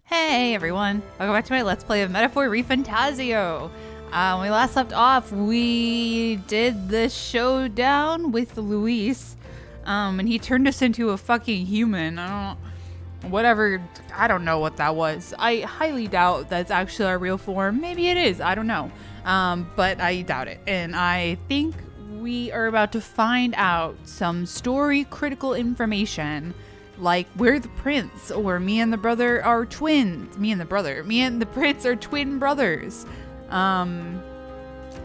Hey everyone, welcome back to my Let's Play of Metaphor ReFantazio. When we last left off, we did this showdown with Luis, and he turned us into a fucking human. I don't know what that was. I highly doubt that's actually our real form. Maybe it is, I don't know. But I doubt it. And I think we are about to find out some story critical information. Like, we're the prince, or me and the brother are twins. Me and the prince are twin brothers.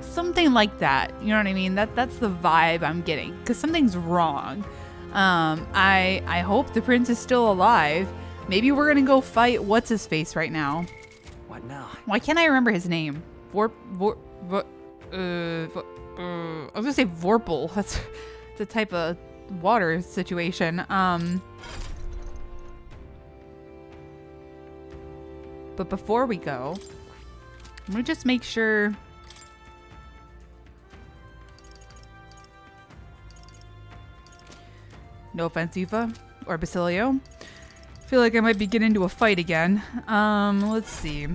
Something like that. You know what I mean? That's the vibe I'm getting, because something's wrong. I hope the prince is still alive. Maybe we're gonna go fight what's-his-face right now. What now? Why can't I remember his name? I was gonna say Vorpal. That's the type of water situation. But before we go, I'm gonna just make sure. No offense, Eva or Basilio. I feel like I might be getting into a fight again. Let's see.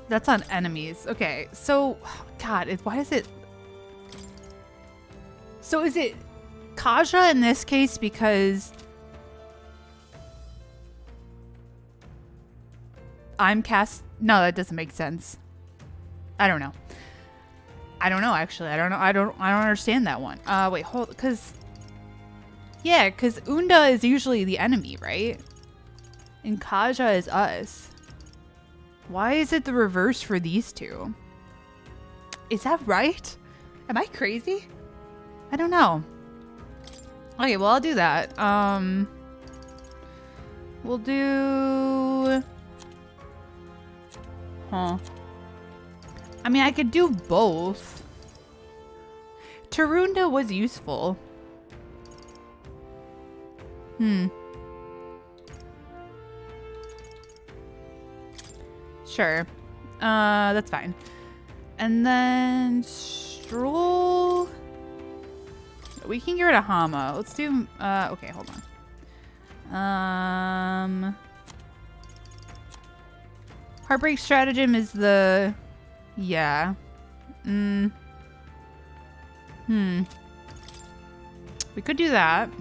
That's on enemies. Okay, so God, why is it? So is it Kaja in this case because I'm cast? No, that doesn't make sense. I don't know. I don't know actually. I don't understand that one. Wait, hold, because Unda is usually the enemy, right? And Kaja is us. Why is it the reverse for these two? Is that right? Am I crazy? I don't know. Okay, well, I'll do that. We'll do... Huh. I mean, I could do both. Tarunda was useful. Sure. That's fine. And then Stroll... We can get rid of Hama. Let's do... okay, hold on. Heartbreak Stratagem is the... Yeah. We could do that.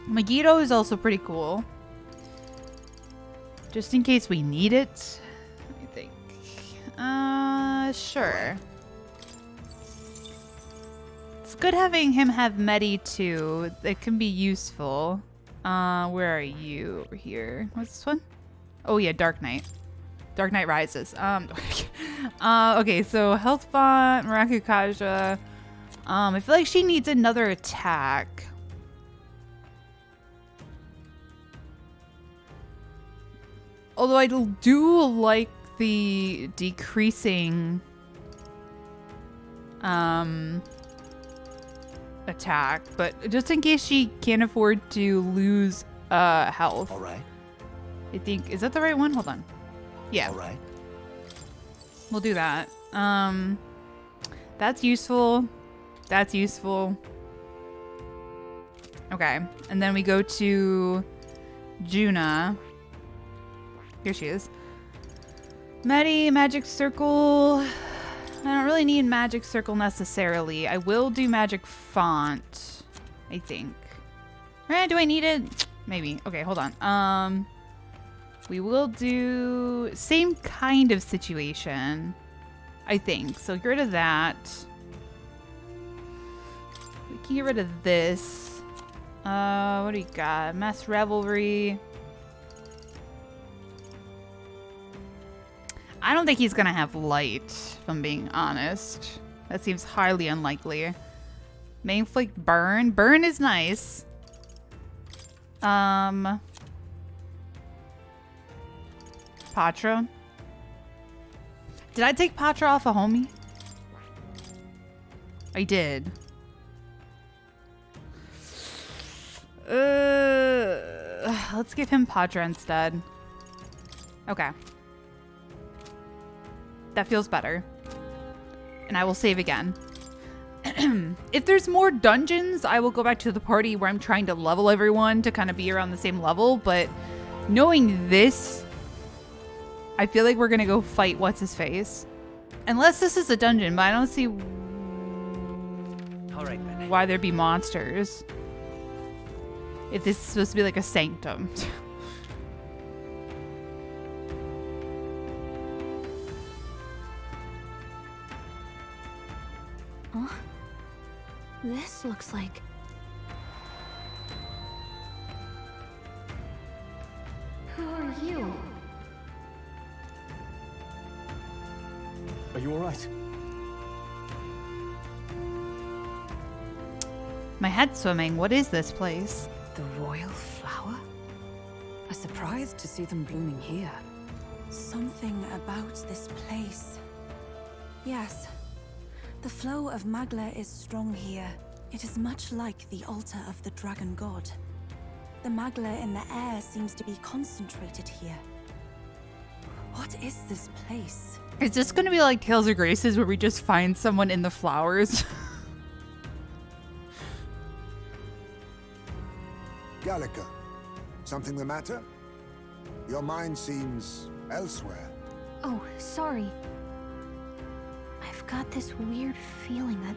Megiddo is also pretty cool. Just in case we need it, I think. Sure. It's good having him have Medi too. It can be useful. Where are you? Over here. What's this one? Oh yeah, Dark Knight. Dark Knight Rises. Okay, so Health Font, Marakukaja. I feel like she needs another attack. Although I do like the decreasing attack, but just in case she can't afford to lose health. All right. I think, is that the right one? Hold on. Yeah. All right. We'll do that. That's useful. That's useful. Okay. And then we go to Juna. Here she is. Medi, Magic Circle. I don't really need Magic Circle necessarily. I will do Magic Font, I think. Do I need it? Maybe. Okay, hold on. We will do same kind of situation, I think. So get rid of that. We can get rid of this. What do you got? Mass Revelry. I don't think he's gonna have light, if I'm being honest. That seems highly unlikely. Mainflake Burn. Burn is nice. Patra. Did I take Patra off a homie? I did. Let's give him Patra instead. Okay. That feels better. And I will save again. If there's more dungeons, I will go back to the party where I'm trying to level everyone to kind of be around the same level. But knowing this, I feel like we're going to go fight what's-his-face. Unless this is a dungeon, but I don't see why there'd be monsters. If this is supposed to be like a sanctum. Huh? This looks like... Who are you? Are you all right? My head's swimming. What is this place? The royal flower? I'm surprised to see them blooming here. Something about this place. Yes. The flow of Magla is strong here. It is much like the altar of the dragon god. The Magla in the air seems to be concentrated here. What is this place? Is this going to be like Tales of Graces where we just find someone in the flowers? Gallica, something the matter? Your mind seems elsewhere. Oh, sorry. I've got this weird feeling that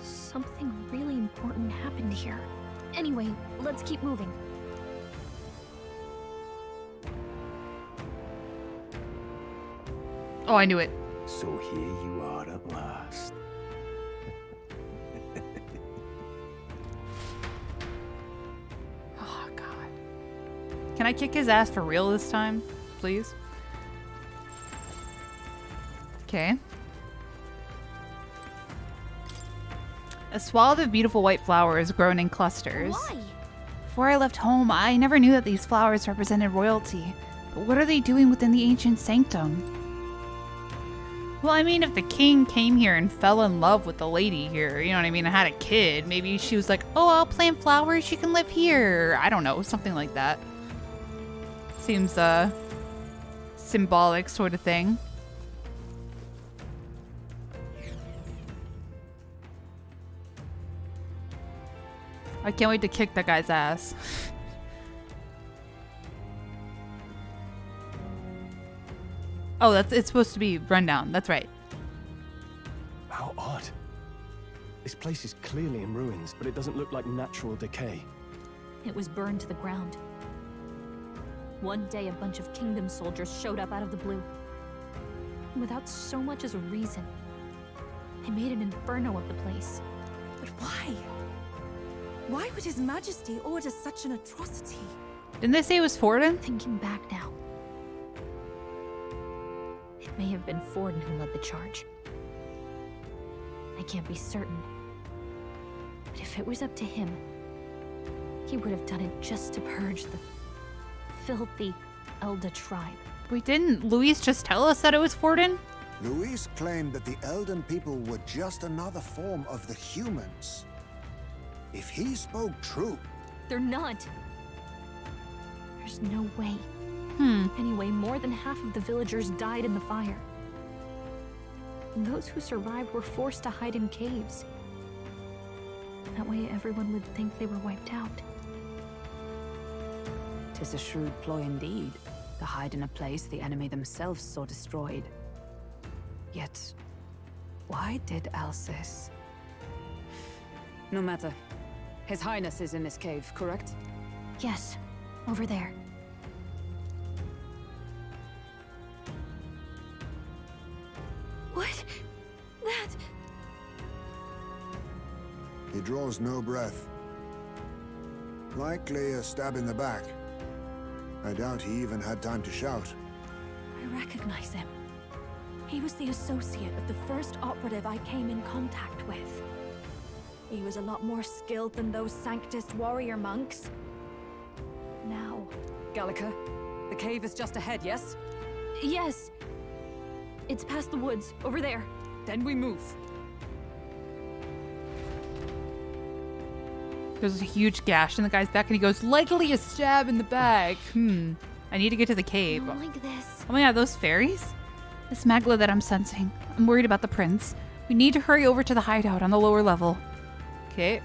something really important happened here. Anyway, let's keep moving. Oh, I knew it. So here you are at last. Oh, God. Can I kick his ass for real this time? Please? Okay. A swath of beautiful white flowers grown in clusters. Why? Before I left home, I never knew that these flowers represented royalty. But what are they doing within the ancient sanctum? Well, I mean, if the king came here and fell in love with the lady here, you know what I mean, and had a kid, maybe she was like, oh, I'll plant flowers, she can live here. I don't know, something like that. Seems, symbolic sort of thing. I can't wait to kick that guy's ass. Oh, it's supposed to be rundown. That's right. How odd. This place is clearly in ruins, but it doesn't look like natural decay. It was burned to the ground. One day, a bunch of kingdom soldiers showed up out of the blue. Without so much as a reason. They made an inferno of the place. But why? Why would His Majesty order such an atrocity? Didn't they say it was Forden? Thinking back now, it may have been Forden who led the charge. I can't be certain. But if it was up to him, he would have done it just to purge the filthy Elda tribe. Wait, didn't Luis just tell us that it was Forden? Luis claimed that the Elden people were just another form of the humans. If he spoke true... They're not. There's no way. Anyway, more than half of the villagers died in the fire. And those who survived were forced to hide in caves. That way everyone would think they were wiped out. 'Tis a shrewd ploy indeed, to hide in a place the enemy themselves saw destroyed. Yet, why did Alcis? No matter. His Highness is in this cave, correct? Yes, over there. What? That... He draws no breath. Likely a stab in the back. I doubt he even had time to shout. I recognize him. He was the associate of the first operative I came in contact with. He was a lot more skilled than those Sanctist warrior monks. Now... Gallica, the cave is just ahead, yes? Yes. It's past the woods, over there. Then we move. There's a huge gash in the guy's back and he goes, likely a stab in the back. I need to get to the I cave. don't like this. Oh my god, those fairies? This Magla that I'm sensing. I'm worried about the prince. We need to hurry over to the hideout on the lower level. Okay.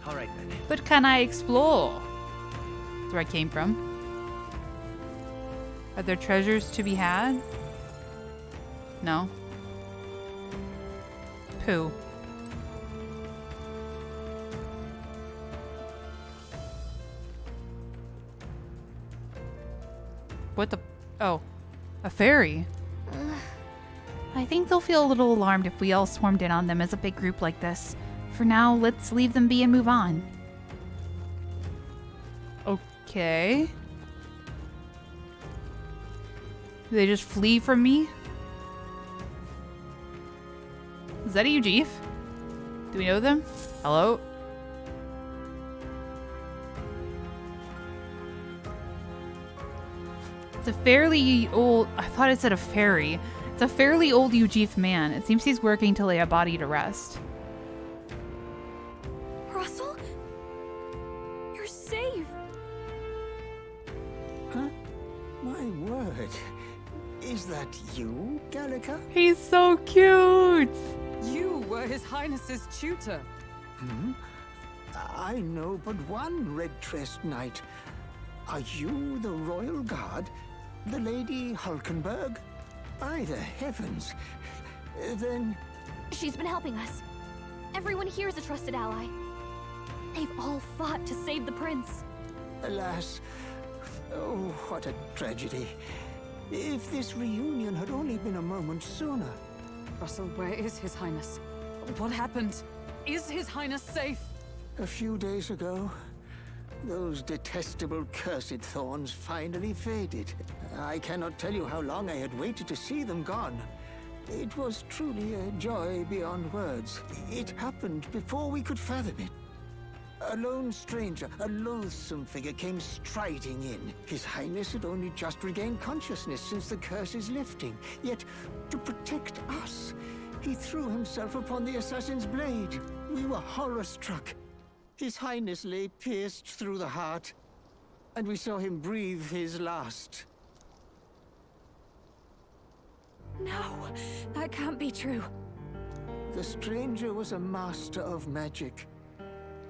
All right then. But can I explore? That's where I came from. Are there treasures to be had? No. Pooh. What the? Oh. A fairy. I think they'll feel a little alarmed if we all swarmed in on them as a big group like this. For now, let's leave them be and move on. Okay. Do they just flee from me? Is that a Ujif? Do we know them? Hello? It's a fairly old... I thought it said a fairy. It's a fairly old Ujif man. It seems he's working to lay a body to rest. Russell? You're safe! Huh? My word. Is that you, Gallica? He's so cute! You were His Highness's tutor. Hmm? I know but one red-dressed knight. Are you the royal guard? The Lady Hulkenberg? By the heavens. Then... She's been helping us. Everyone here is a trusted ally. They've all fought to save the prince. Alas. Oh, what a tragedy. If this reunion had only been a moment sooner. Russell, where is His Highness? What happened? Is His Highness safe? A few days ago, those detestable cursed thorns finally faded. I cannot tell you how long I had waited to see them gone. It was truly a joy beyond words. It happened before we could fathom it. A lone stranger, a loathsome figure came striding in. His Highness had only just regained consciousness since the curse's lifting. Yet, to protect us, he threw himself upon the assassin's blade. We were horror-struck. His Highness lay pierced through the heart, and we saw him breathe his last. No, that can't be true. The stranger was a master of magic.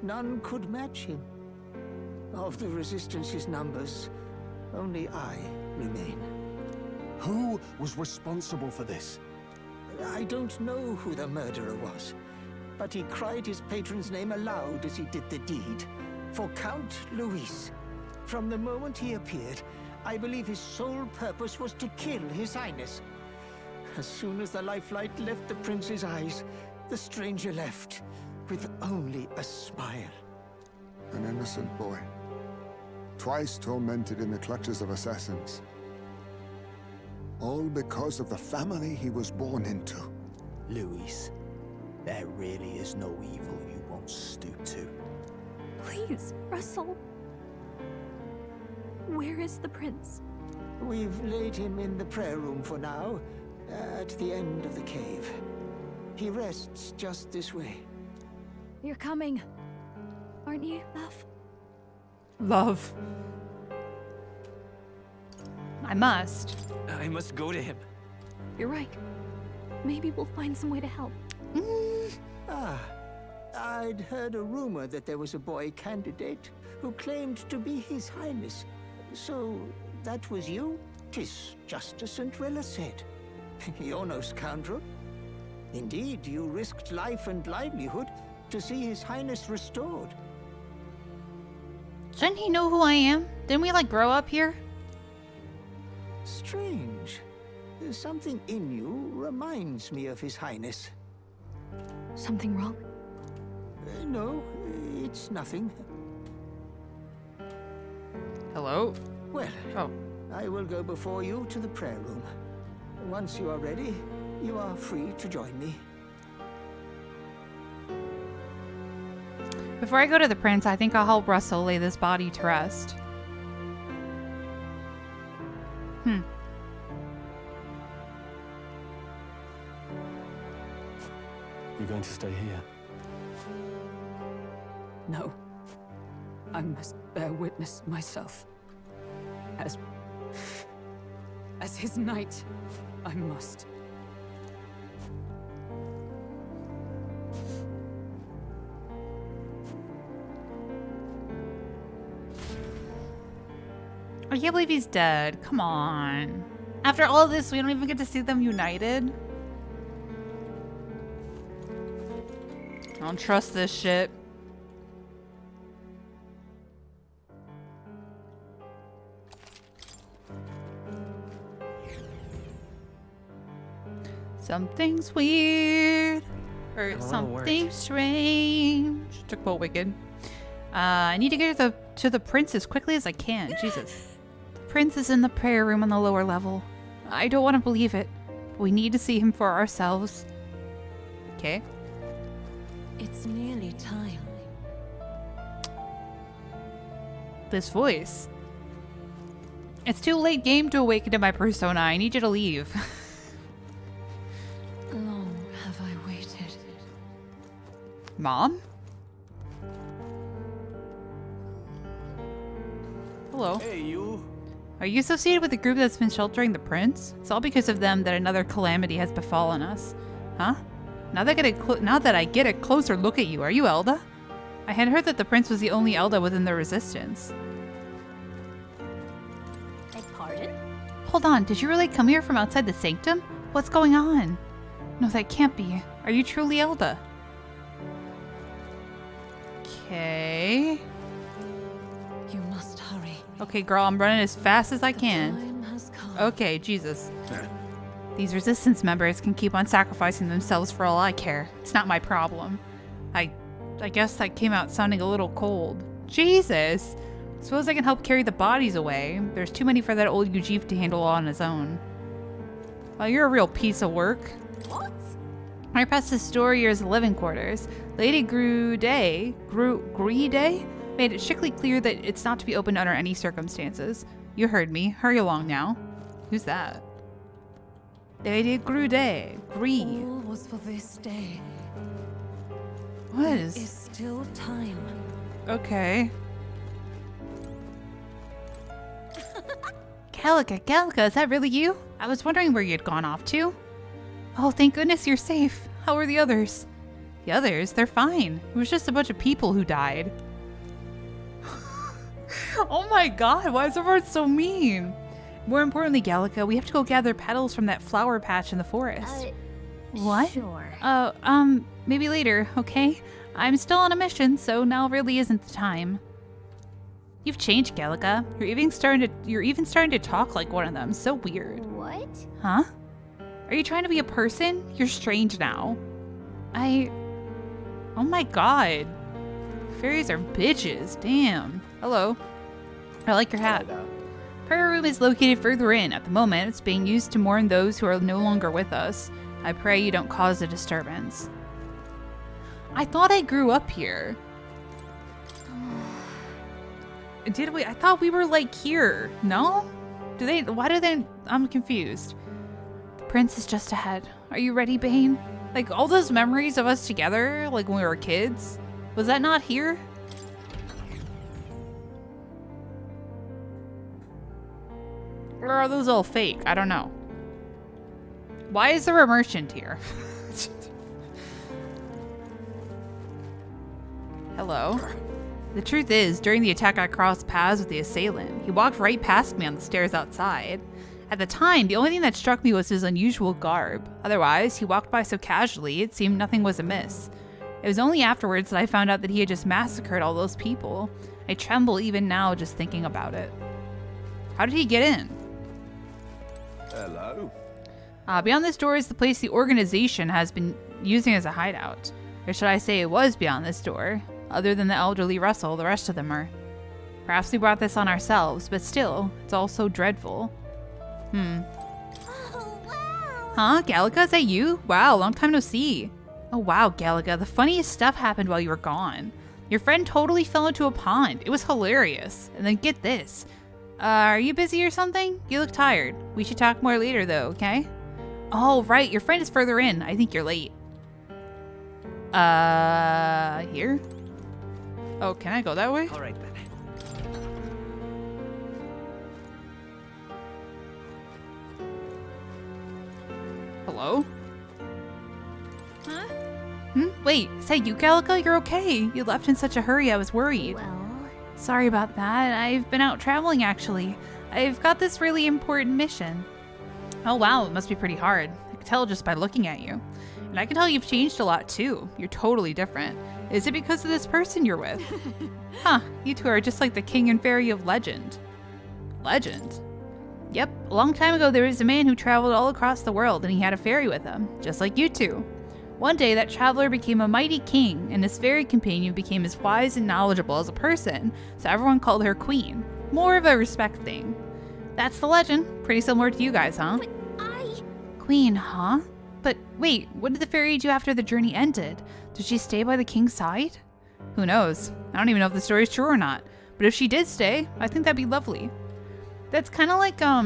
None could match him. Of the Resistance's numbers, only I remain. Who was responsible for this? I don't know who the murderer was, but he cried his patron's name aloud as he did the deed. For Count Luis. From the moment he appeared, I believe his sole purpose was to kill His Highness. As soon as the lifelight left the prince's eyes, the stranger left, with only a smile. An innocent boy. Twice tormented in the clutches of assassins. All because of the family he was born into. Luis, there really is no evil you won't stoop to. Please, Russell. Where is the prince? We've laid him in the prayer room for now, at the end of the cave. He rests just this way. You're coming, aren't you, love? Love. I must. I must go to him. You're right. Maybe we'll find some way to help. Ah, I'd heard a rumor that there was a boy candidate who claimed to be His Highness. So, that was you? 'Tis just as Cinderella said. You're no scoundrel. Indeed, you risked life and livelihood to see His Highness restored. Shouldn't he know who I am? Didn't we, like, grow up here? Strange. Something in you reminds me of His Highness. Something wrong? No, it's nothing. Hello? Well, Oh. I will go before you to the prayer room. Once you are ready, you are free to join me. Before I go to the prince, I think I'll help Russell lay this body to rest. You're going to stay here? No. I must bear witness myself. As his knight, I must. I can't believe he's dead. Come on. After all of this, we don't even get to see them united. I don't trust this shit. Something's weird. Or something strange. Took Boat Wicked. I need to get to the prince as quickly as I can. Jesus. The prince is in the prayer room on the lower level. I don't want to believe it. But we need to see him for ourselves. Okay. It's nearly time. This voice. It's too late game to awaken to my persona. I need you to leave. Long have I waited. Mom? Hello. Hey, you. Are you associated with the group that's been sheltering the prince? It's all because of them that another calamity has befallen us. Huh? Now that I get a closer look at you, are you Elda? I had heard that the prince was the only Elda within the resistance. Beg pardon? Hold on, did you really come here from outside the sanctum? What's going on? No, that can't be. Are you truly Elda? Okay. You must hurry. Okay, girl, I'm running as fast as I The can. time has come. Okay, Jesus. These resistance members can keep on sacrificing themselves for all I care. It's not my problem. I guess that came out sounding a little cold. Jesus! Suppose I can help carry the bodies away. There's too many for that old Ujif to handle on his own. Well, you're a real piece of work. What? Right past the store's living quarters, Lady Grude made it strictly clear that it's not to be opened under any circumstances. You heard me. Hurry along now. Who's that? Lady Grude. Gree. All was for this day. What There is? is still time. Okay. Calica, is that really you? I was wondering where you'd gone off to. Oh, thank goodness you're safe. How are the others? The others? They're fine. It was just a bunch of people who died. Oh my god, why is everyone so mean? More importantly, Gallica, we have to go gather petals from that flower patch in the forest. What? Sure. Maybe later, okay? I'm still on a mission, so now really isn't the time. You've changed, Gallica. You're even starting to talk like one of them. So weird. What? Huh? Are you trying to be a person? You're strange now. Oh my god. Fairies are bitches. Damn. Hello. I like your hat. Prayer room is located further in. At the moment, it's being used to mourn those who are no longer with us. I pray you don't cause a disturbance. I thought I grew up here. Did we? I thought we were like here. No? Why do they? I'm confused. The prince is just ahead. Are you ready, Bane? Like all those memories of us together, like when we were kids, was that not here? Or are those all fake? I don't know. Why is there a merchant here? Hello. The truth is, during the attack I crossed paths with the assailant. He walked right past me on the stairs outside. At the time, the only thing that struck me was his unusual garb. Otherwise, he walked by so casually, it seemed nothing was amiss. It was only afterwards that I found out that he had just massacred all those people. I tremble even now just thinking about it. How did he get in? Hello. Beyond this door is the place the organization has been using as a hideout. Or should I say it was beyond this door? Other than the elderly Russell, the rest of them are. Perhaps we brought this on ourselves, but still, it's all so dreadful. Oh, wow. Huh? Gallica, is that you? Wow, long time no see. Oh wow, Gallica, the funniest stuff happened while you were gone. Your friend totally fell into a pond. It was hilarious. And then get this. Are you busy or something? You look tired. We should talk more later though, okay? Oh, right, your friend is further in. I think you're late. Here? Oh, can I go that way? All right then. Hello? Huh? Wait, is that you, Gallica? You're okay. You left in such a hurry, I was worried. Well, Sorry about that. I've been out traveling, actually. I've got this really important mission. Oh wow, it must be pretty hard. I can tell just by looking at you. And I can tell you've changed a lot too. You're totally different. Is it because of this person you're with? Huh, you two are just like the king and fairy of legend. Legend? Yep, a long time ago there was a man who traveled all across the world and he had a fairy with him, just like you two. One day that traveler became a mighty king and his fairy companion became as wise and knowledgeable as a person, so everyone called her queen. More of a respect thing. That's the legend. Pretty similar to you guys, huh? But Queen, huh? But wait, what did the fairy do after the journey ended? Did she stay by the king's side? Who knows? I don't even know if the story's true or not. But if she did stay, I think that'd be lovely. That's kind of like, I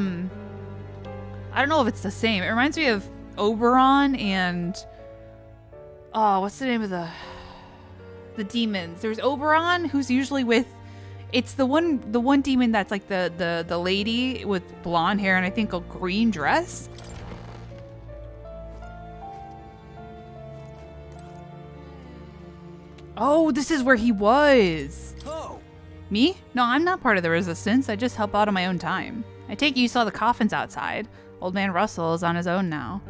don't know if it's the same. It reminds me of Oberon and, oh, what's the name of the demons? There's Oberon, who's usually with, it's the one demon that's like the lady with blonde hair and I think a green dress. Oh, this is where he was. Oh. Me? No, I'm not part of the resistance. I just help out on my own time. I take it you saw the coffins outside. Old man Russell is on his own now.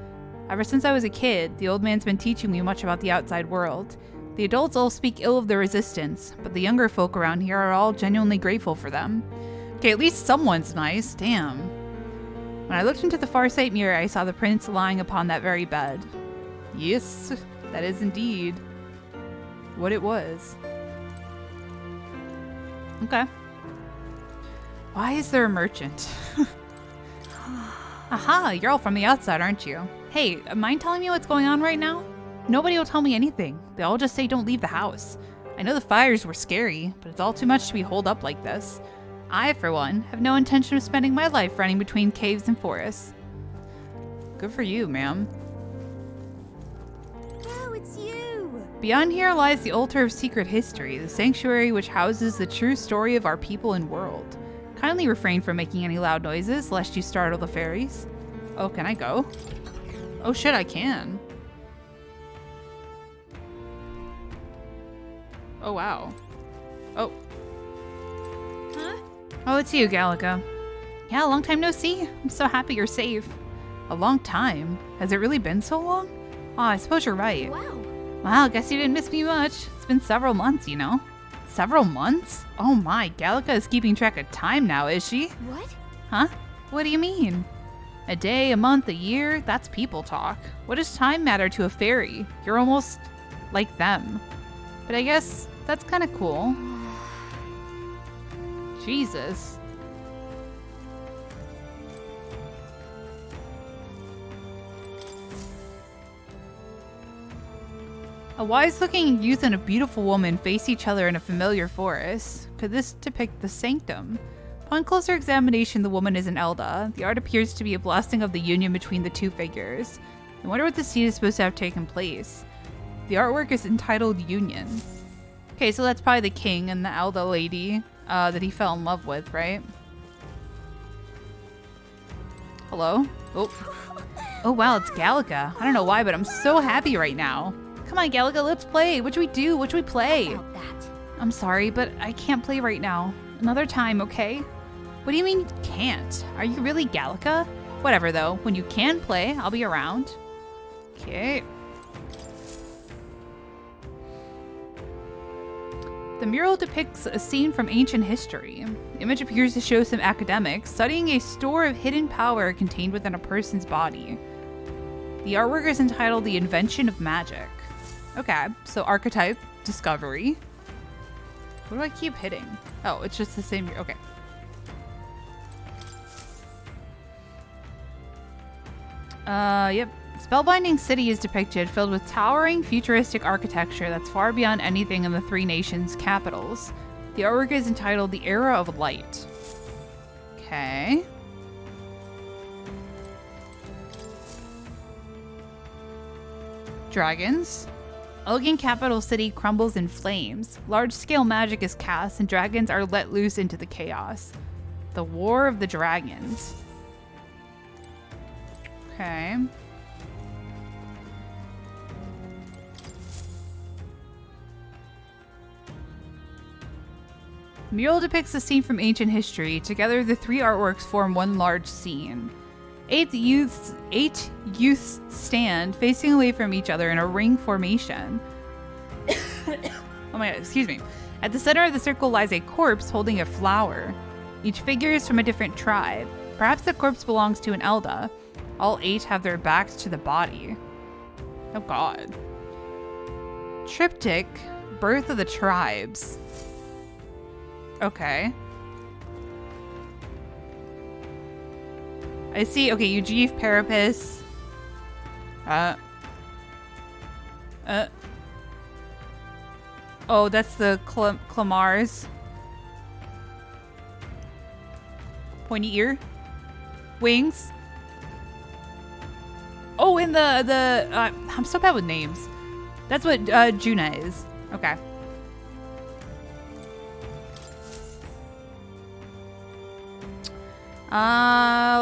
Ever since I was a kid, the old man's been teaching me much about the outside world. The adults all speak ill of the resistance, but the younger folk around here are all genuinely grateful for them. Okay, at least someone's nice. Damn. When I looked into the far sight mirror, I saw the prince lying upon that very bed. Yes, that is indeed what it was. Okay. Why is there a merchant? Aha, you're all from the outside, aren't you? Hey, mind telling me what's going on right now? Nobody will tell me anything. They all just say don't leave the house. I know the fires were scary, but it's all too much to be holed up like this. I, for one, have no intention of spending my life running between caves and forests. Good for you, ma'am. Oh, it's you! Beyond here lies the altar of secret history, the sanctuary which houses the true story of our people and world. Kindly refrain from making any loud noises, lest you startle the fairies. Oh, can I go? Oh shit, I can. Oh wow. Oh. Huh? Oh, it's you, Gallica. Yeah, long time no see. I'm so happy you're safe. A long time? Has it really been so long? Oh, I suppose you're right. wow. Wow, guess you didn't miss me much. It's been several months, you know. Several months? Oh my, Gallica is keeping track of time now, is she? What? Huh? What do you mean? A day, a month, a year? That's people talk. What does time matter to a fairy? You're almost like them. But I guess that's kind of cool. Jesus. A wise-looking youth and a beautiful woman face each other in a familiar forest. Could this depict the sanctum? Upon closer examination, the woman is an Elda. The art appears to be a blessing of the union between the two figures. I wonder what the scene is supposed to have taken place. The artwork is entitled Union. Okay, so that's probably the king and the Elda lady that he fell in love with, right? Hello? Oh. Oh wow, it's Gallica. I don't know why, but I'm so happy right now. Come on, Gallica, let's play. What should we do? What should we play? About that. I'm sorry, but I can't play right now. Another time, okay? What do you mean you can't? Are you really Gallica? Whatever though, when you can play, I'll be around. Okay. The mural depicts a scene from ancient history. The image appears to show some academics studying a store of hidden power contained within a person's body. The artwork is entitled The Invention of Magic. Okay, so archetype, discovery. What do I keep hitting? Oh, it's just the same. Okay. Yep. Spellbinding city is depicted, filled with towering, futuristic architecture that's far beyond anything in the three nations' capitals. The artwork is entitled The Era of Light. Okay. Dragons. Elegant capital city crumbles in flames. Large-scale magic is cast, and dragons are let loose into the chaos. The War of the Dragons. Okay. Mural depicts a scene from ancient history. Together, the three artworks form one large scene. Eight youths stand facing away from each other in a ring formation. Oh my god, excuse me. At the center of the circle lies a corpse holding a flower. Each figure is from a different tribe. Perhaps the corpse belongs to an Elda. All 8 have their backs to the body. Oh god. Triptych, Birth of the Tribes. Okay. I see. Okay, Eugene Parapis. Oh, that's the Clamars. Pointy ear. Wings. Oh, and I'm so bad with names. That's what Juna is. Okay.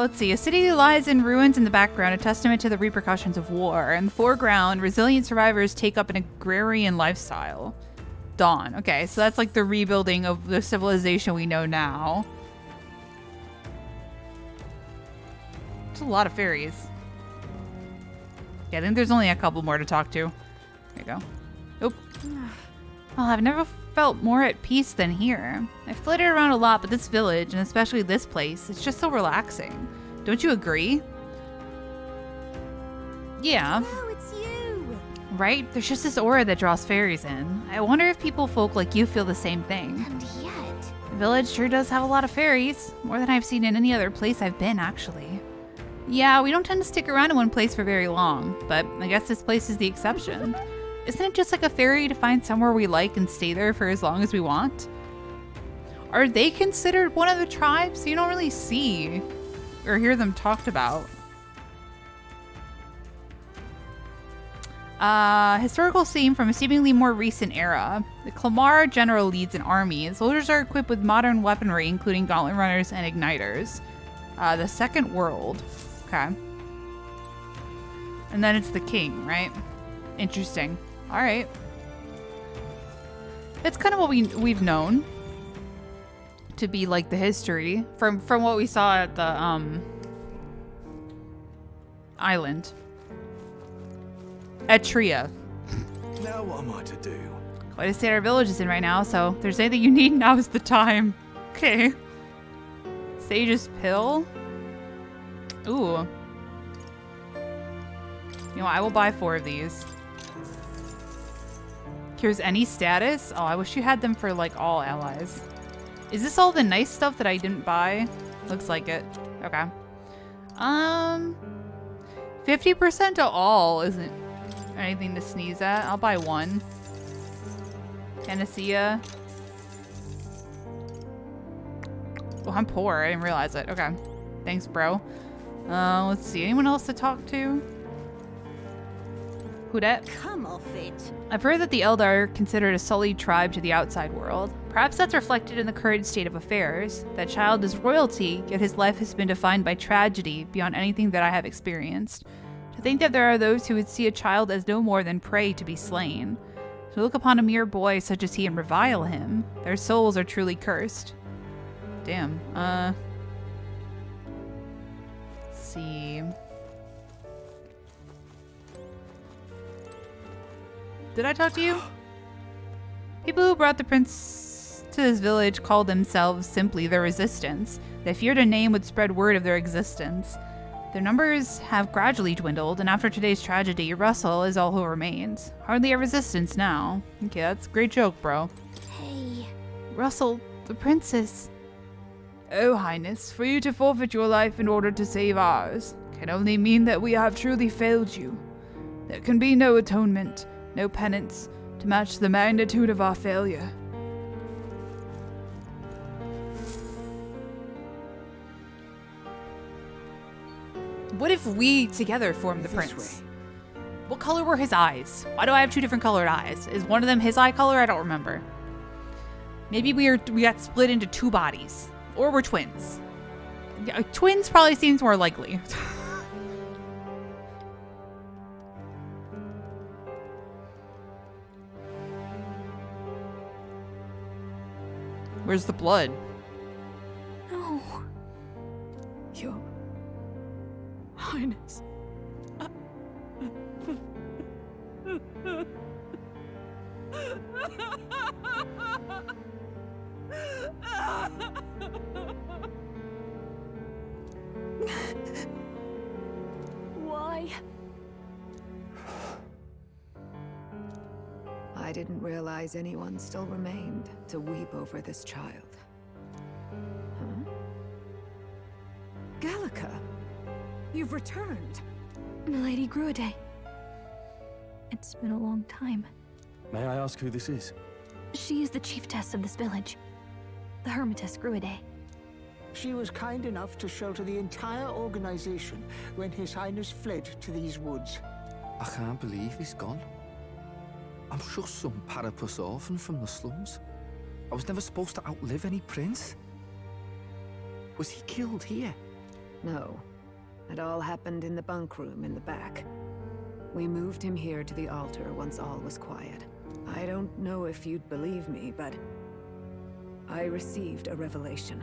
Let's see. A city lies in ruins in the background, a testament to the repercussions of war. In the foreground, resilient survivors take up an agrarian lifestyle. Dawn. Okay, so that's like the rebuilding of the civilization we know now. There's a lot of fairies. Yeah, I think there's only a couple more to talk to. There you go. Oop. Well, I've never felt more at peace than here. I've flitted around a lot, but this village, and especially this place, it's just so relaxing. Don't you agree? Yeah. Oh, it's you! Right? There's just this aura that draws fairies in. I wonder if folk like you feel the same thing. And yet... The village sure does have a lot of fairies. More than I've seen in any other place I've been, actually. Yeah, we don't tend to stick around in one place for very long, but I guess this place is the exception. Isn't it just like a fairy to find somewhere we like and stay there for as long as we want? Are they considered one of the tribes? You don't really see or hear them talked about. Historical scene from a seemingly more recent era. The Clamar general leads an army. The soldiers are equipped with modern weaponry, including gauntlet runners and igniters. The Second World. Okay. And then it's the king, right? Interesting. All right. It's kind of what we've known to be like the history from what we saw at the island. At Tria. Now what am I to do? Quite a state our village is in right now, so if there's anything you need, now is the time. Okay. Sage's pill. Ooh. You know, I will buy 4 of these. Cures any status? Oh, I wish you had them for like all allies. Is this all the nice stuff that I didn't buy? Looks like it. Okay. 50% to all isn't anything to sneeze at. I'll buy 1. Panacea. Oh, I'm poor. I didn't realize it. Okay. Thanks, bro. Let's see. Anyone else to talk to? Who dat? Come off it. I've heard that the Eldar are considered a sullied tribe to the outside world. Perhaps that's reflected in the current state of affairs. That child is royalty, yet his life has been defined by tragedy beyond anything that I have experienced. To think that there are those who would see a child as no more than prey to be slain. To look upon a mere boy such as he and revile him. Their souls are truly cursed. Damn. Let's see. Did I talk to you? People who brought the prince to this village called themselves simply the Resistance. They feared a name would spread word of their existence. Their numbers have gradually dwindled, and after today's tragedy, Russell is all who remains. Hardly a resistance now. Okay, that's a great joke, bro. Hey. Russell, the princess. Oh, Highness, for you to forfeit your life in order to save ours can only mean that we have truly failed you. There can be no atonement, no penance, to match the magnitude of our failure. What if we together formed the prince? What color were his eyes? Why do I have 2 different colored eyes? Is one of them his eye color? I don't remember. Maybe we got split into 2 bodies. Or we're twins. Yeah, twins probably seems more likely. Where's the blood? No. Your Highness. Why? I didn't realize anyone still remained to weep over this child. Huh? Gallica, you've returned. Milady Gruide. It's been a long time. May I ask who this is? She is the chiefess of this village. The Hermitess Gruide. She was kind enough to shelter the entire organization when His Highness fled to these woods. I can't believe he's gone. I'm just some parapus orphan from the slums. I was never supposed to outlive any prince. Was he killed here? No. It all happened in the bunk room in the back. We moved him here to the altar once all was quiet. I don't know if you'd believe me, but I received a revelation.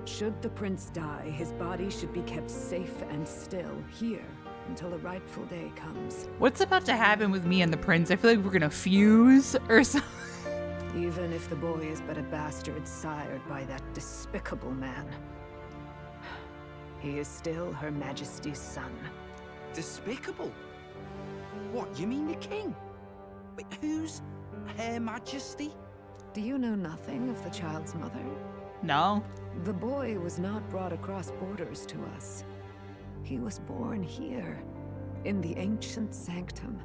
Should the prince die, his body should be kept safe and still here until the rightful day comes. What's about to happen with me and the prince? I feel like we're gonna fuse or something. Even if the boy is but a bastard sired by that despicable man, he is still Her Majesty's son. Despicable? What, you mean the king? Wait, who's Her Majesty? Do you know nothing of the child's mother? No. The boy was not brought across borders to us. He was born here, in the ancient sanctum.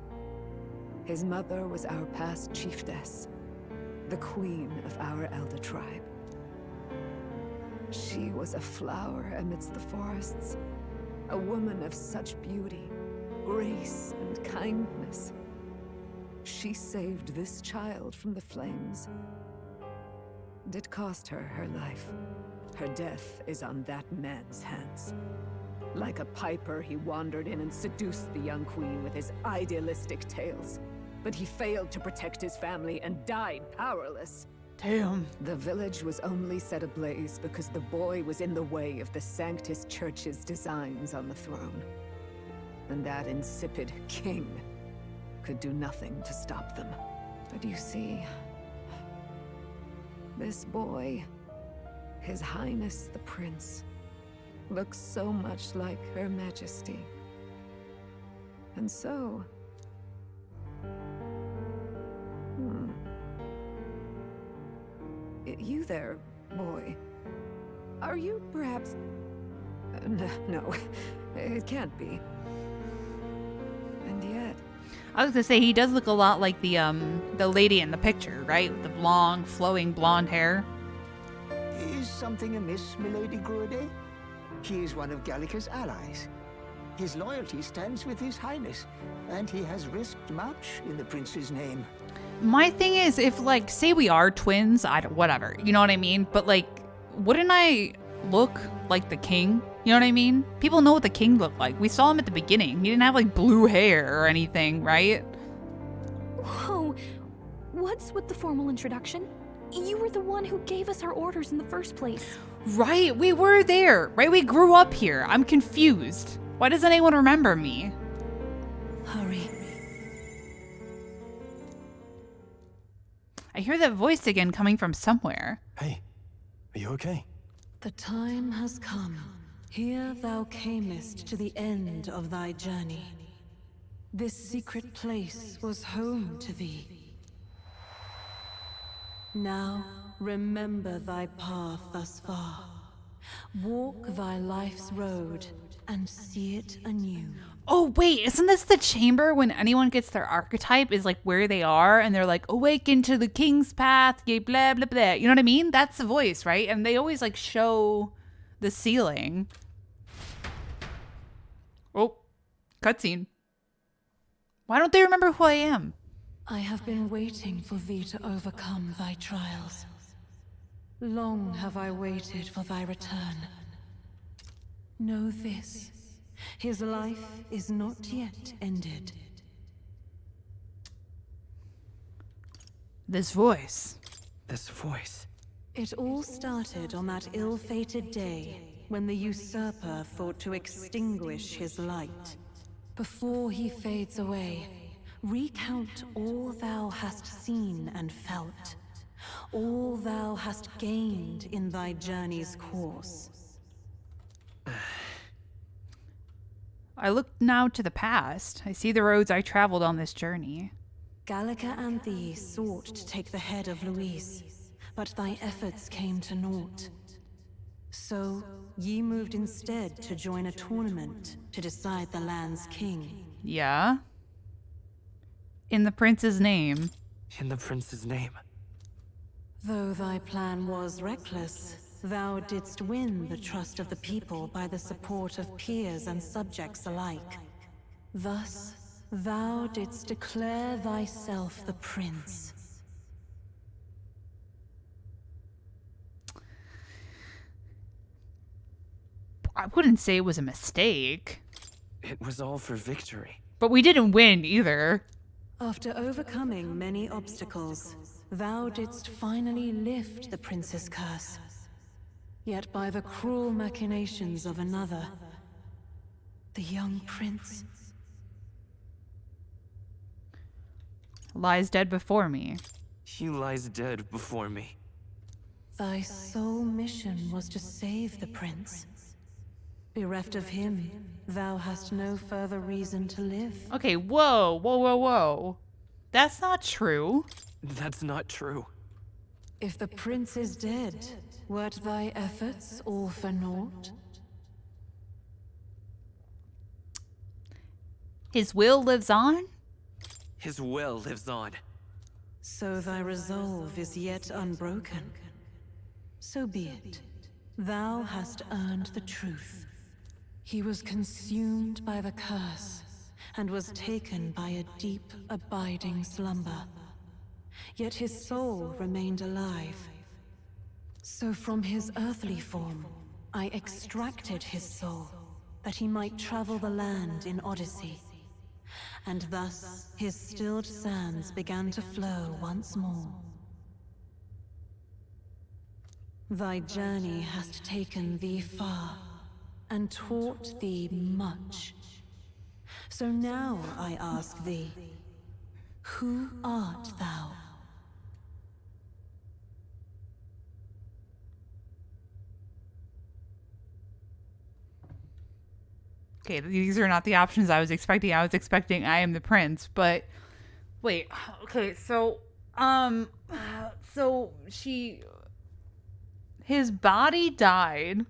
His mother was our past chiefess, the queen of our elder tribe. She was a flower amidst the forests, a woman of such beauty, grace, and kindness. She saved this child from the flames. And it cost her her life. Her death is on that man's hands. Like a piper, he wandered in and seduced the young queen with his idealistic tales. But he failed to protect his family and died powerless. Damn. The village was only set ablaze because the boy was in the way of the Sanctus Church's designs on the throne. And that insipid king could do nothing to stop them. But you see, this boy, His Highness the Prince, looks so much like Her Majesty. And so... You there, boy. Are you perhaps... No, it can't be. And yet... I was gonna say he does look a lot like the lady in the picture, right? With the long, flowing blonde hair. Is something amiss, Milady Gruide? He is one of Gallica's allies. His loyalty stands with His Highness, and he has risked much in the prince's name. My thing is, if, like, say we are twins, whatever, you know what I mean? But, like, wouldn't I look like the king? You know what I mean? People know what the king looked like. We saw him at the beginning. He didn't have, like, blue hair or anything, right? Whoa. What's with the formal introduction? You were the one who gave us our orders in the first place. Right, we were there, right? We grew up here. I'm confused. Why doesn't anyone remember me? Hurry. I hear that voice again coming from somewhere. Hey, are you okay? The time has come. Here thou camest to the end of thy journey. This secret place was home to thee. Now remember thy path thus far. Walk thy life's road and see it anew. Oh, wait, isn't this the chamber when anyone gets their archetype is like where they are and they're like, awaken to the king's path, yay, blah, blah, blah. You know what I mean? That's the voice, right? And they always like show the ceiling. Oh, cutscene. Why don't they remember who I am? I have been waiting for thee to overcome thy trials. Long have I waited for thy return. Know this. His life is not yet ended. This voice. This voice. It all started on that ill-fated day when the usurper thought to extinguish his light. Before he fades away, recount all thou hast seen and felt, all thou hast gained in thy journey's course. I look now to the past. I see the roads I traveled on this journey. Gallica and thee sought to take the head of Luis, but thy efforts came to naught. So, ye moved instead to join a tournament to decide the land's king. Yeah? In the prince's name. In the prince's name. Though thy plan was reckless, thou didst win the trust of the people by the support of peers and subjects alike. Thus, thou didst declare thyself the prince. I wouldn't say it was a mistake. It was all for victory. But we didn't win either. After overcoming many obstacles, thou didst finally lift the prince's curse. Yet by the cruel machinations of another, the young prince lies dead before me. He lies dead before me. Thy sole mission was to save the prince. Bereft of him, thou hast no further reason to live. Okay, whoa. That's not true. That's not true. If the prince is dead, wert thy efforts all for naught? His will lives on? His will lives on. So thy resolve is yet unbroken. So be it. Thou hast earned the truth. He was consumed by the curse, and was taken by a deep, abiding slumber. Yet his soul remained alive. So from his earthly form, I extracted his soul, that he might travel the land in Odyssey. And thus, his stilled sands began to flow once more. Thy journey hast taken thee far, and taught thee much. So now I ask thee, who art thou? Okay, these are not the options I was expecting. I was expecting I am the prince, but wait. Okay, so his body died,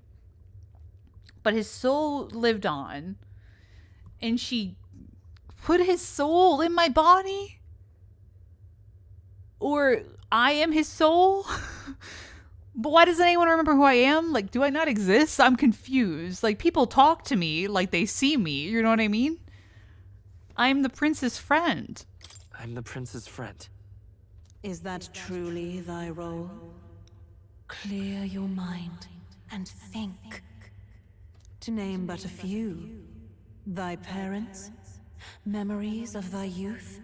but his soul lived on, and she put his soul in my body? Or I am his soul? But why doesn't anyone remember who I am? Like, do I not exist? I'm confused. Like, people talk to me like they see me. You know what I mean? I'm the prince's friend. I'm the prince's friend. Is that truly thy role? Clear your mind and think. To name but a few, thy parents, memories of thy youth.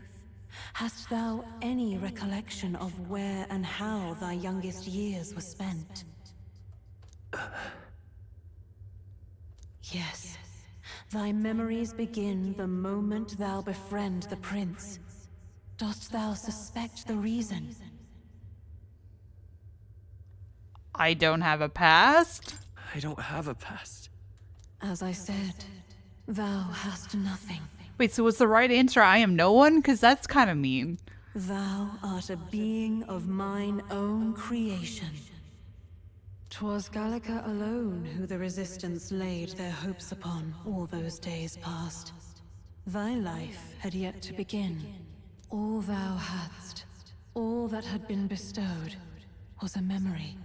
Hast thou any recollection of where and how thy youngest years were spent? Yes, thy memories begin the moment thou befriend the prince. Dost thou suspect the reason? I don't have a past? I don't have a past. As I said, thou hast nothing. Wait, so was the right answer I am no one? Because that's kind of mean. Thou art a being of mine own creation. 'Twas Gallica alone who the Resistance laid their hopes upon all those days past. Thy life had yet to begin. All thou hadst, all that had been bestowed, was a memory.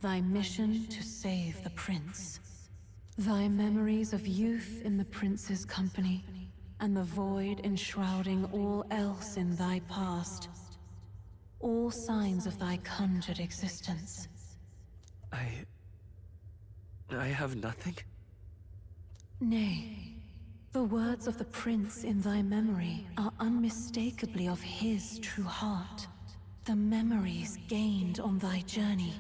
Thy mission to save the prince. Thy memories of youth in the prince's company, and the void enshrouding all else in thy past. All signs of thy conjured existence. I have nothing? Nay, the words of the prince in thy memory are unmistakably of his true heart. The memories gained on thy journey,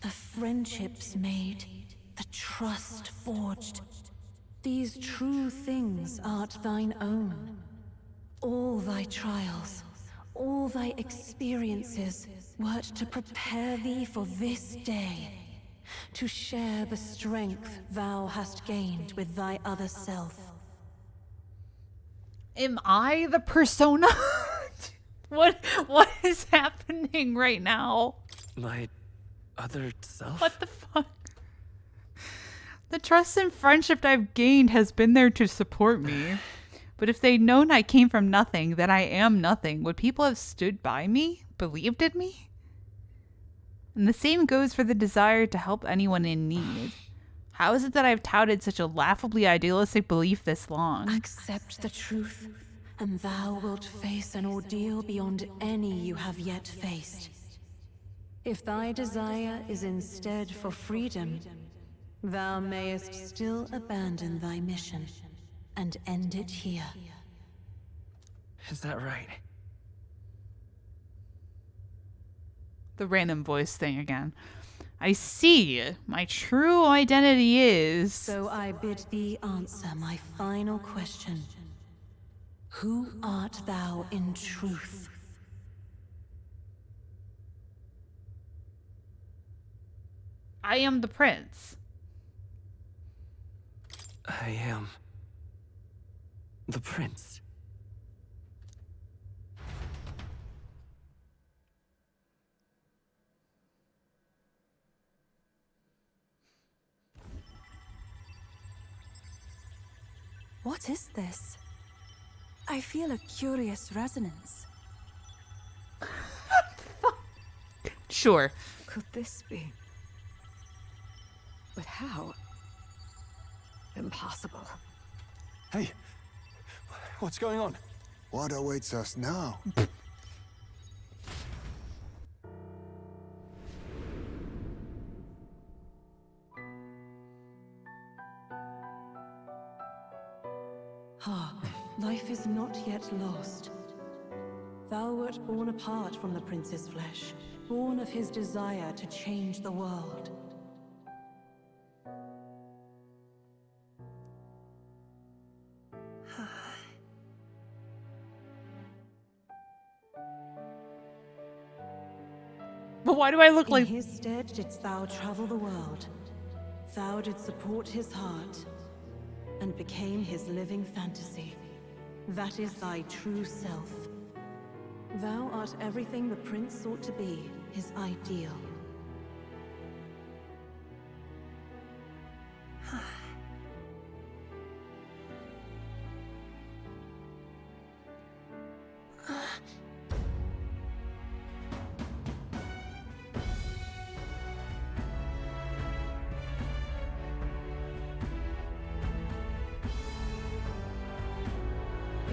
the friendships made, the trust forged. These true things art thine own. All thy trials, all thy experiences wert to prepare thee for this day, to share the strength thou hast gained with thy other self. Am I the persona? What is happening right now? My other self? What the fuck? The trust and friendship I've gained has been there to support me. But if they'd known I came from nothing, that I am nothing, would people have stood by me? Believed in me? And the same goes for the desire to help anyone in need. How is it that I've touted such a laughably idealistic belief this long? Accept the truth, and thou wilt face an ordeal beyond any you have yet faced. If thy desire is instead for freedom, thou mayest still abandon thy mission and end it here. Is that right? The random voice thing again. I see. My true identity is... So I bid thee answer my final question. Who art thou in truth? I am the prince. I am the prince. What is this? I feel a curious resonance. Sure. Could this be? But how? Impossible. Hey, what's going on? What awaits us now? Ah, life is not yet lost. Thou wert born apart from the prince's flesh, born of his desire to change the world. But why do I look like... In his stead didst thou travel the world. Thou didst support his heart, and became his living fantasy. That is thy true self. Thou art everything the prince sought to be, his ideal.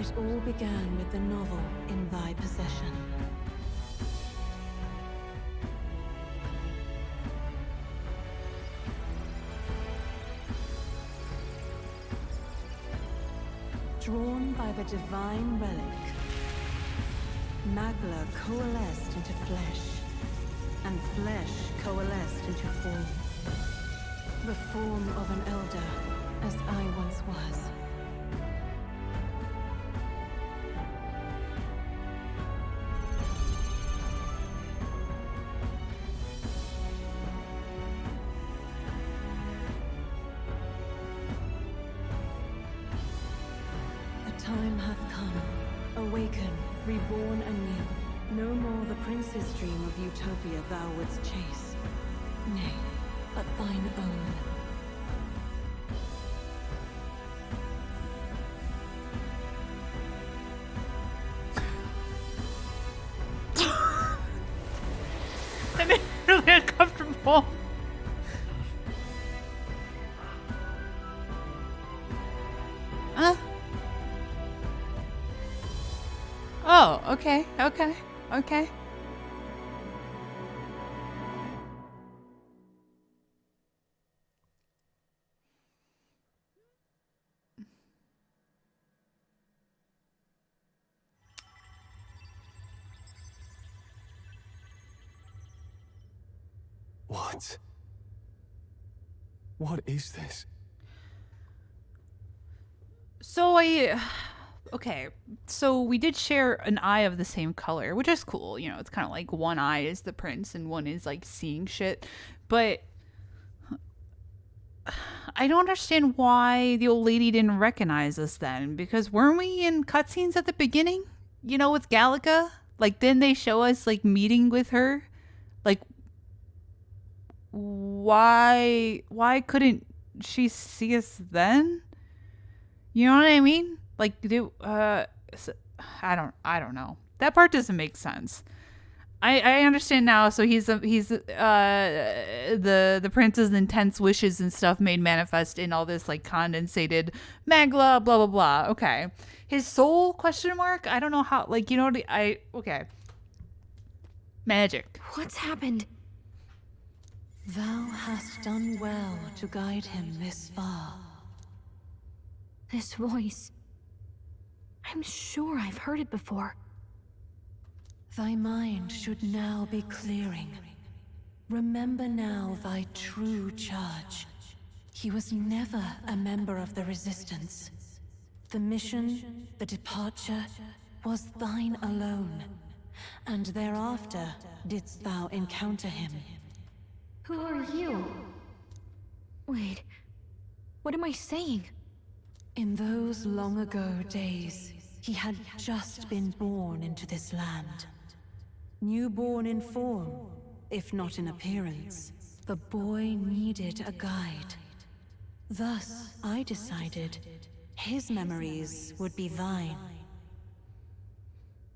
It all began with the novel in thy possession. Drawn by the divine relic, Magla coalesced into flesh, and flesh coalesced into form. The form of an elder, as I once was. Time hath come. Awaken, reborn anew. No more the prince's dream of utopia thou wouldst chase. Nay, but thine own. I'm really uncomfortable. Oh, okay, okay, okay. What? What is this? So okay, so we did share an eye of the same color, which is cool. You know, it's kind of like one eye is the prince and one is like seeing shit. But I don't understand why the old lady didn't recognize us then, because weren't we in cutscenes at the beginning? You know, with Gallica? Like, didn't they show us like meeting with her? Like, why couldn't she see us then? You know what I mean? Like, I don't know. That part doesn't make sense. I understand now. So he's the prince's intense wishes and stuff made manifest in all this like condensated magla, blah blah blah. Okay, his soul ? I don't know how. Like, you know what? Okay. Magic. What's happened? Thou hast done well to guide him this far. This voice. I'm sure I've heard it before. Thy mind should now be clearing. Remember now thy true charge. He was never a member of the Resistance. The mission, the departure, was thine alone. And thereafter didst thou encounter him. Who are you? Wait, what am I saying? In those long ago days, he had just been born into this land. Newborn in form, if not in appearance, the boy needed a guide. Thus, I decided his memories would be thine.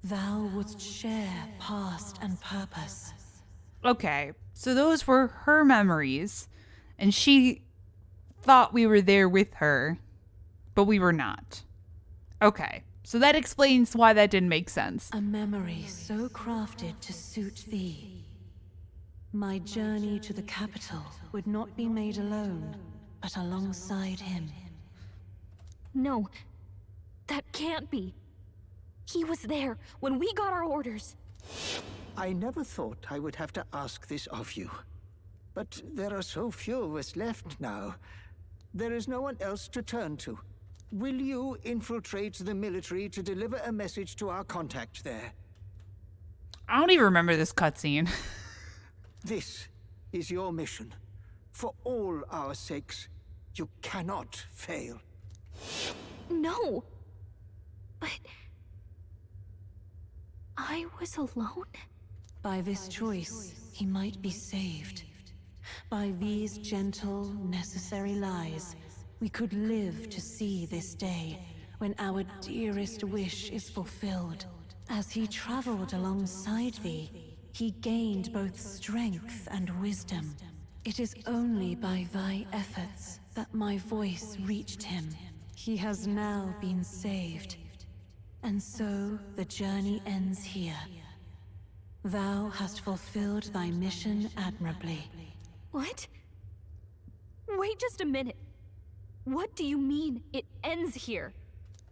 Thou wouldst share past and purpose. Okay, so those were her memories, and she thought we were there with her, but we were not. Okay, so that explains why that didn't make sense. A memory so crafted to suit thee. My journey to the capital would not be made alone, but alongside him. No, that can't be. He was there when we got our orders. I never thought I would have to ask this of you. But there are so few of us left now. There is no one else to turn to. Will you infiltrate the military to deliver a message to our contact there? I don't even remember this cutscene. This is your mission. For all our sakes, you cannot fail. No! But... I was alone? By this choice, he might be saved. By these gentle, necessary lies, we could live to see this day, when our dearest wish is fulfilled. As he traveled alongside thee, he gained both strength and wisdom. It is only by thy efforts that my voice reached him. He has now been saved. And so the journey ends here. Thou hast fulfilled thy mission admirably. What? Wait just a minute. What do you mean, it ends here?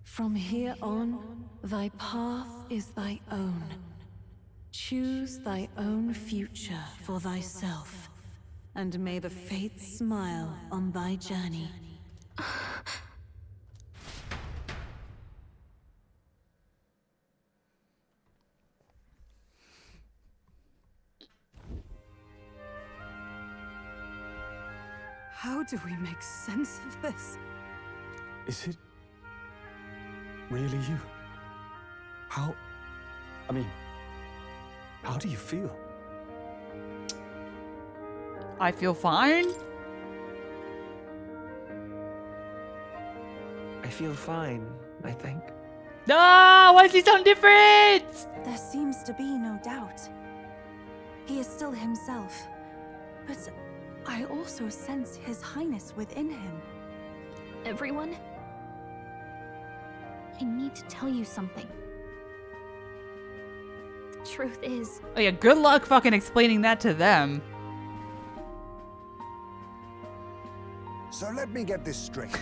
From here on, thy path is thy own. Choose thy own future for thyself, and may the fates smile on thy journey. How do we make sense of this? Is it really you? How do you feel? I feel fine. I feel fine, I think. No, why does he sound different? There seems to be no doubt. He is still himself, but I also sense His Highness within him. Everyone? I need to tell you something. The truth is... Oh yeah, good luck fucking explaining that to them. So let me get this straight.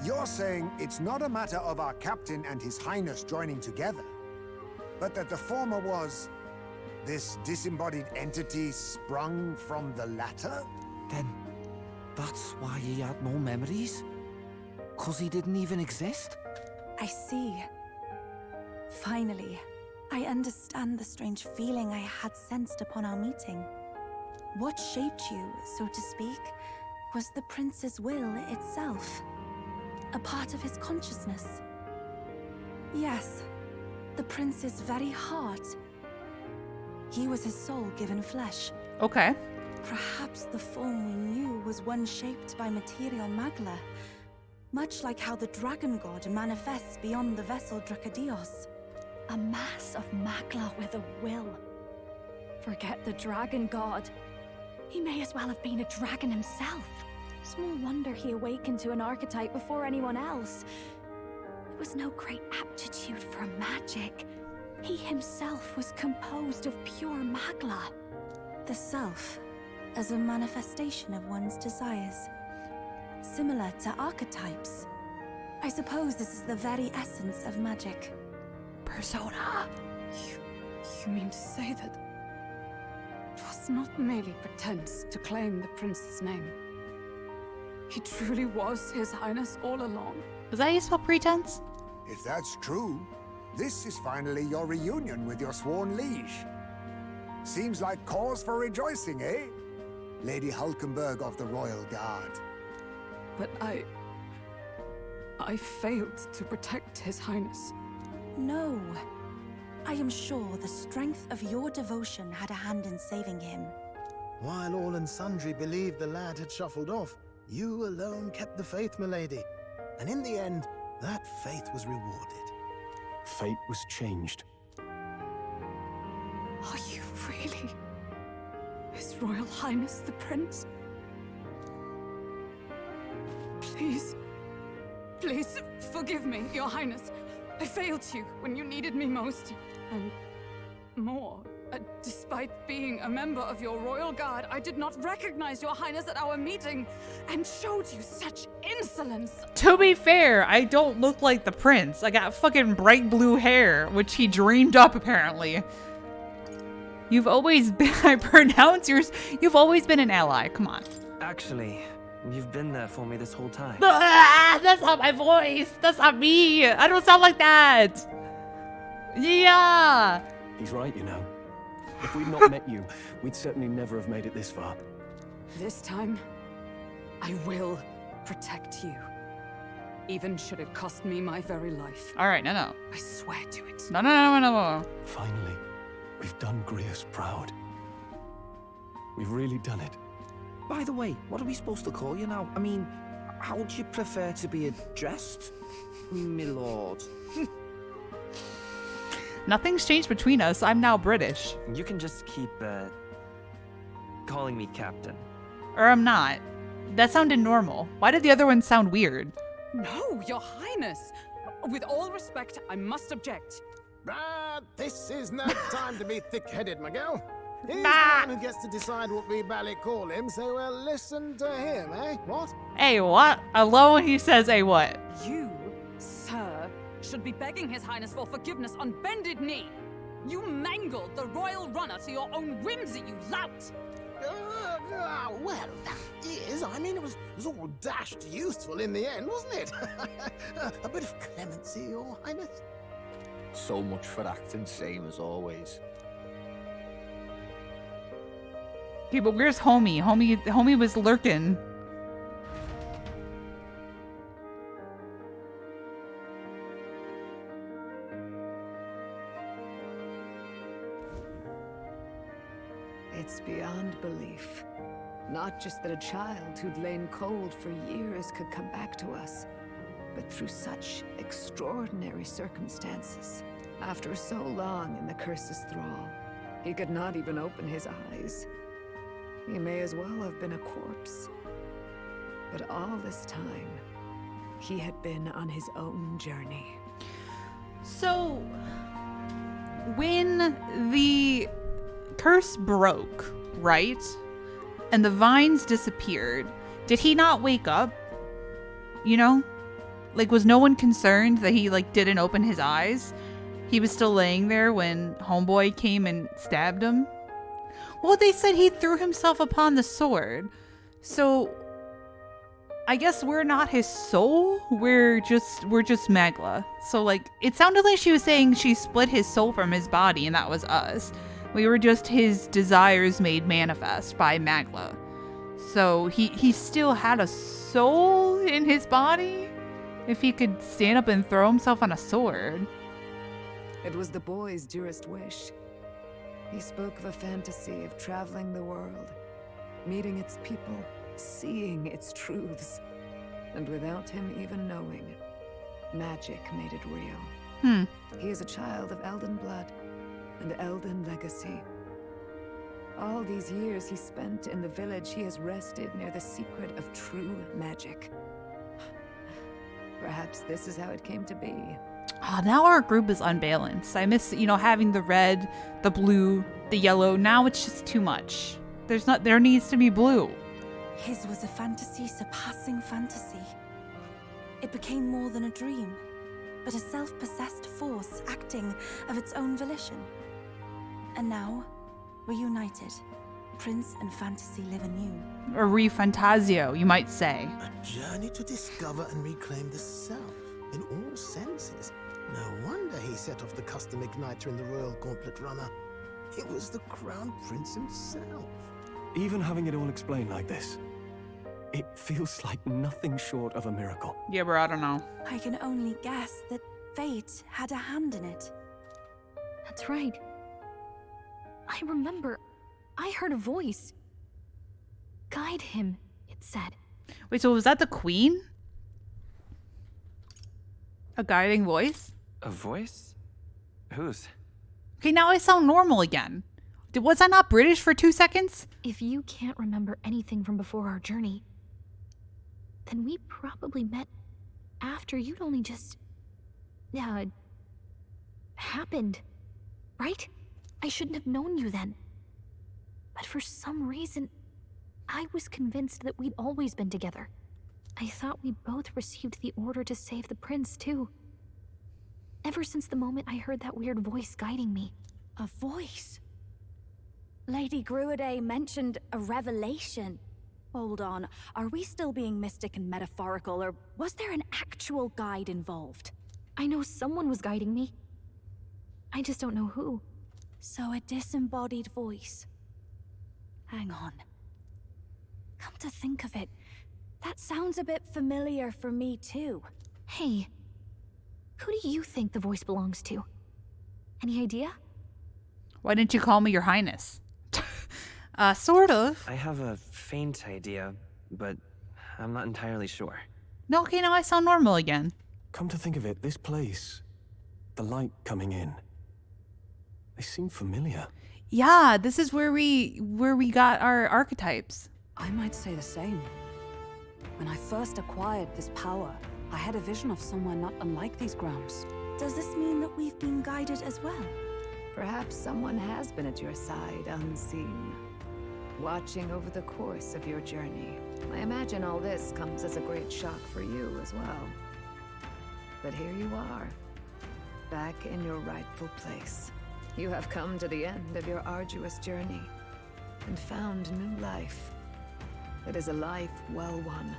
You're saying it's not a matter of our captain and His Highness joining together, but that the former was This disembodied entity sprung from the latter? Then that's why he had no memories? 'Cause he didn't even exist? I see. Finally, I understand the strange feeling I had sensed upon our meeting. What shaped you, so to speak, was the prince's will itself. A part of his consciousness. Yes, the prince's very heart. He was his soul given flesh. Okay. Perhaps the form we knew was one shaped by material magla, much like how the dragon god manifests beyond the vessel DarkDives. A mass of magla with a will. Forget the dragon god. He may as well have been a dragon himself. Small wonder he awakened to an archetype before anyone else. It was no great aptitude for magic. He himself was composed of pure magla. The self, as a manifestation of one's desires. Similar to archetypes. I suppose this is the very essence of magic. Persona! You mean to say that it was not merely pretense to claim the prince's name? He truly was His Highness all along. Is that how you spell pretense? If that's true, this is finally your reunion with your sworn liege. Seems like cause for rejoicing, eh? Lady Hulkenberg of the Royal Guard. But I failed to protect His Highness. No. I am sure the strength of your devotion had a hand in saving him. While all and sundry believed the lad had shuffled off, you alone kept the faith, milady. And in the end, that faith was rewarded. Fate was changed. Are you really His Royal Highness the Prince? Please, forgive me, Your Highness. I failed you when you needed me most. And more, despite being a member of your royal guard, I did not recognize Your Highness at our meeting and showed you such insolence. To be fair, I don't look like the prince. I got fucking bright blue hair, which he dreamed up apparently. You've always been, you've always been an ally. Come on. Actually, you've been there for me this whole time. Ah, that's not my voice. That's not me. I don't sound like that. Yeah. He's right, you know. If we'd not met you, we'd certainly never have made it this far. This time, I will protect you. Even should it cost me my very life. All right, no. I swear to it. No. Finally, we've done Grius proud. We've really done it. By the way, what are we supposed to call you now? I mean, how would you prefer to be addressed, milord? Nothing's changed between us. I'm now British. You can just keep, calling me Captain. Or I'm not. That sounded normal. Why did the other one sound weird? No, Your Highness! With all respect, I must object. This is no time to be thick-headed, Miguel. He's the one who gets to decide what we ballet call him, so we'll listen to him, eh? What? Hey, what? I love when he says, hey, what? You, sir, should be begging His Highness for forgiveness on bended knee. You mangled the royal runner to your own whimsy, you lout! Well, that is, I mean, it was all dashed useful in the end, wasn't it? A bit of clemency, Your Highness. So much for acting same as always. Okay, but where's Homie? Homie was lurking. It's beyond belief. Not just that a child who'd lain cold for years could come back to us, but through such extraordinary circumstances. After so long in the curse's thrall, he could not even open his eyes. He may as well have been a corpse. But all this time, he had been on his own journey. So, when the curse broke, right? And the vines disappeared, did he not wake up? You know? Like, was no one concerned that he, like, didn't open his eyes? He was still laying there when Homeboy came and stabbed him. Well, they said he threw himself upon the sword. So I guess we're not his soul. We're just Magla. So like it sounded like she was saying she split his soul from his body and that was us. We were just his desires made manifest by Magla. So he still had a soul in his body if he could stand up and throw himself on a sword. It was the boy's dearest wish. He spoke of a fantasy of traveling the world, meeting its people, seeing its truths. And without him even knowing, magic made it real. He is a child of Elden blood and Elden legacy. All these years he spent in the village, he has rested near the secret of true magic. Perhaps this is how it came to be. Oh, now our group is unbalanced. I miss, having the red, the blue, the yellow. Now it's just too much. There needs to be blue. His was a fantasy surpassing fantasy. It became more than a dream, but a self-possessed force acting of its own volition. And now, we're united. Prince and fantasy live anew. A ReFantazio, you might say. A journey to discover and reclaim the self in all senses. No wonder he set off the custom igniter in the Royal Gauntlet Runner. It was the Crown Prince himself. Even having it all explained like this, it feels like nothing short of a miracle. Yeah, bro, I don't know. I can only guess that fate had a hand in it. That's right. I remember. I heard a voice. Guide him, it said. Wait, so was that the queen? A guiding voice? A voice? Whose? Okay, now I sound normal again. Was I not British for 2 seconds? If you can't remember anything from before our journey, then we probably met after you'd only just... happened, right? I shouldn't have known you then. But for some reason, I was convinced that we'd always been together. I thought we both received the order to save the prince, too. Ever since the moment I heard that weird voice guiding me. A voice? Lady Gruaday mentioned a revelation. Hold on, are we still being mystic and metaphorical, or was there an actual guide involved? I know someone was guiding me. I just don't know who. So a disembodied voice. Hang on. Come to think of it, that sounds a bit familiar for me too. Hey, who do you think the voice belongs to? Any idea? Why didn't you call me your highness? Sort of. I have a faint idea, but I'm not entirely sure. No, okay, now I sound normal again. Come to think of it, this place, the light coming in, they seem familiar. Yeah, this is where we got our archetypes. I might say the same. When I first acquired this power, I had a vision of somewhere not unlike these grounds. Does this mean that we've been guided as well? Perhaps someone has been at your side unseen, watching over the course of your journey. I imagine all this comes as a great shock for you as well. But here you are, back in your rightful place. You have come to the end of your arduous journey and found new life. It is a life well won,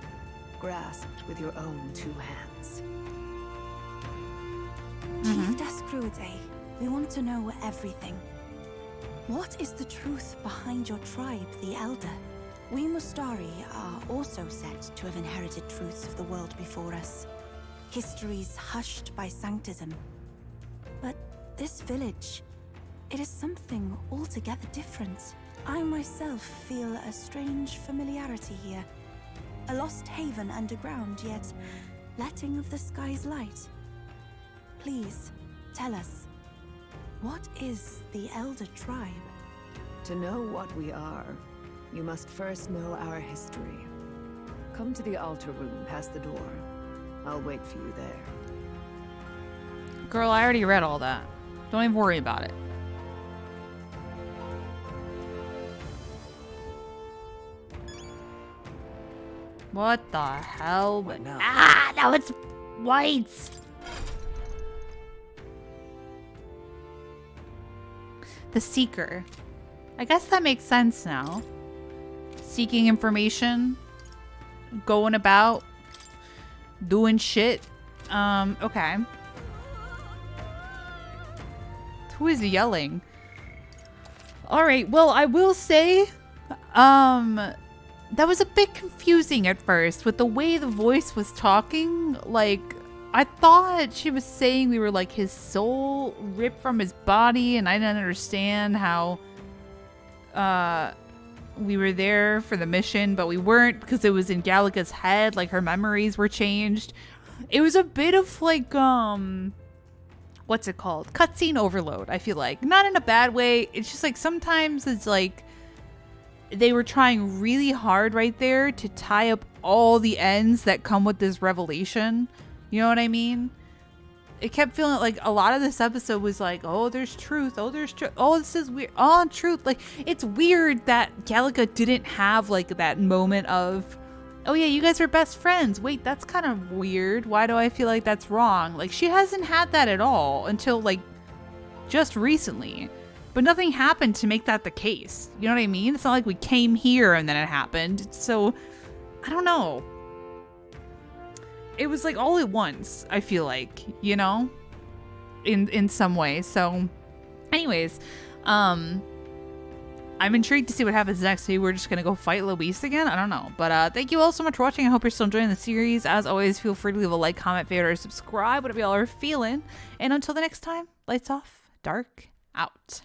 grasped with your own 2 hands. Chiefess Gruaday, we want to know everything. What is the truth behind your tribe, the Elder? We Mustari are also said to have inherited truths of the world before us. Histories hushed by sanctism. But this village, it is something altogether different. I myself feel a strange familiarity here. A lost haven underground, yet letting of the sky's light. Please, tell us, what is the Elder tribe? To know what we are, you must first know our history. Come to the altar room past the door. I'll wait for you there. Girl, I already read all that. Don't even worry about it. What the hell? What now? Ah, now it's white. the Seeker. I guess that makes sense now. Seeking information. Going about. Doing shit. Okay. Who is yelling? Alright, well, I will say, that was a bit confusing at first with the way the voice was talking. Like, I thought she was saying we were like his soul ripped from his body, and I didn't understand how, we were there for the mission, but we weren't because it was in Gallica's head, like her memories were changed. It was a bit of like, what's it called? Cutscene overload, I feel like. Not in a bad way. It's just like sometimes it's like they were trying really hard right there to tie up all the ends that come with this revelation. You know what I mean? It kept feeling like a lot of this episode was like, oh, there's truth. Oh, there's truth. Oh, this is weird. Oh, truth. Like, it's weird that Gallica didn't have like that moment of, oh yeah, you guys are best friends. Wait, that's kind of weird. Why do I feel like that's wrong? Like, she hasn't had that at all until like just recently. But nothing happened to make that the case. You know what I mean? It's not like we came here and then it happened. So, I don't know. It was like all at once, I feel like, you know? In some way. So, anyways, I'm intrigued to see what happens next. Maybe we're just going to go fight Luis again. I don't know. But thank you all so much for watching. I hope you're still enjoying the series. As always, feel free to leave a like, comment, favorite, or subscribe, whatever y'all are feeling. And until the next time, lights off, dark out.